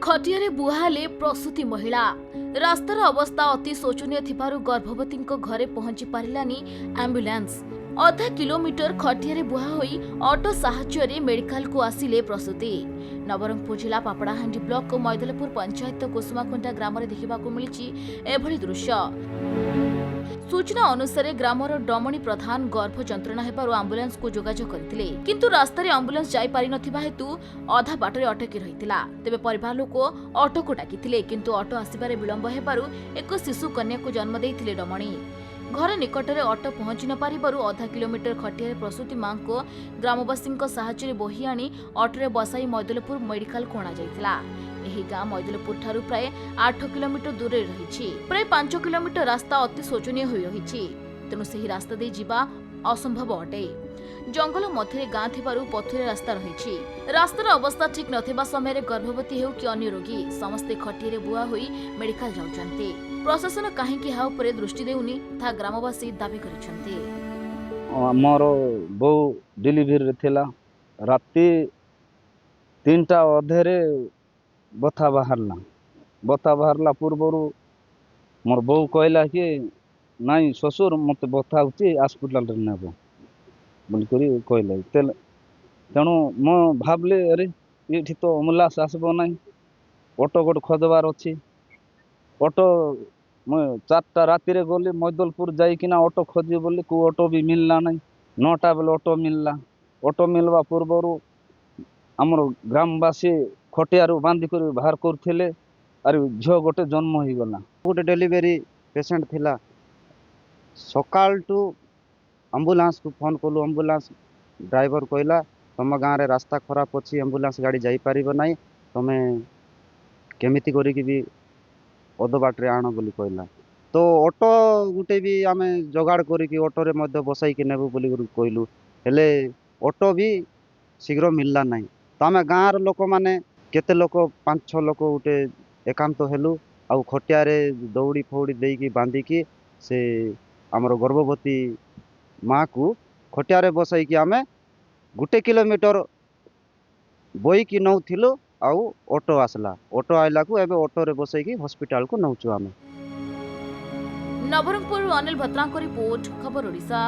खटियारे बुहाले प्रसूति महिला रास्तार अवस्था अति शोचनीय थिबारु गर्भवती घरे पहुंची पारिलानी एम्बुलेंस। आधा किलोमीटर खटियारे बुहा होई ऑटो साहाय्य मेडिकल को आसिले प्रसूति। नवरंगपुर जिला पापड़ाहांडी ब्लॉक को मैदलपुर पंचायत कुसुमाकुंटा ग्राम में देखा मिली एभली दृश्य। सूचना अनुसार ग्रामर डमणी प्रधान गर्भ जंत्रणा हेबारु आंबुलेंस को जोगाजोग करथिले, किंतु रास्तारे आंबुलेंस जाई पारि नथिबा हेतु अधा बाटरे अटकी रहितिला। तेबे परिवार लोक ऑटो को डाकिथिले, किंतु ऑटो आसिबारे विलंब हेबारु एक शिशु कन्या को जन्म देइथिले डमणी। घर निकटरे ऑटो पहुंची न पारिबारु आधा किलोमीटर खटियारे प्रसूति मां को ग्रामवासी साहाय्य बोही आनी ऑटोरे बसाई मैदलपुर मेडिकल को अणा जाइतिला। एही गाँ मैदलपुर ठारू प्राय 8 किलोमीटर दूर रही प्राय 5 किलोमीटर रास्ता अति शोचनीय हो रही, तेणु सही रास्ता दे जीवा असंभव अटे। जंगल मध्य गाँ थिबारु पथुरे रास्ता रही। रास्तार अवस्था ठीक नथिबा समय गर्भवती हेउ कि अन्य रोगी समस्ते खटियारे बुआ होई मेडिकल जाउचंती। प्रशासन काहेकि हा उपरे दृष्टि देउनी था ग्रामवासी दाबी करिसंती। मोर बो डिलीवरी थिला राती 3टा अधेरे बथा बाहरला पूर्वर मोर बो कहला कि नाई ससुर मत बथा होची हॉस्पिटल रे नेबो बोलकरी कहले। तेणु मो भाबले अरे ये तो अम्बुलांस आसबो नाई, ऑटो गोटे खोजबार अच्छी। ऑटो मैं 4टा राति रे गली मैदलपुर जाइकिना ऑटो खोजी बोली को ऑटो भी मिलला नाई। 9टा बेले ऑटो मिलला। ऑटो मिलवा पूर्वर आमर ग्रामवासी खटियारू बांधी कर बाहर करथिले। अरे झियो गोटे जन्म हो गला। गोटे डेलीवरी पेशेंट थिला। सकाल टू एम्बुलेंस को फोन कलु। एम्बुलेंस ड्राइवर कहला तुम गाँव रे रास्ता खराब अच्छी, एम्बुलेंस गाड़ी जाई पारिबो नाई, तुमे केमिति करिकि भी अध बाटरे आण बोली कहला। तो ऑटो गुटे भी आमे जोगाड़ करिकि ऑटो रे मध्य बसाई कि नेबो बोली कहलु, हेले ऑटो भी शीघ्र मिलला नाई। तो आमे गाँव लोक माने केते लोक 5-6 लोक उठे एकांत हेलु आउ खटियारे दौड़ी फौड़ी देकी बांधिकी से आमर गर्भवती माँ को खटियारे बसाई आमे 1 किलोमीटर बोई की नौथिलु आउ ऑटो आसला। ऑटो आइला को एबे ऑटो रे बसाई हॉस्पिटल को नौचु आमे। नवरंगपुर अनिल भत्रा को रिपोर्ट, खबर ओडिशा।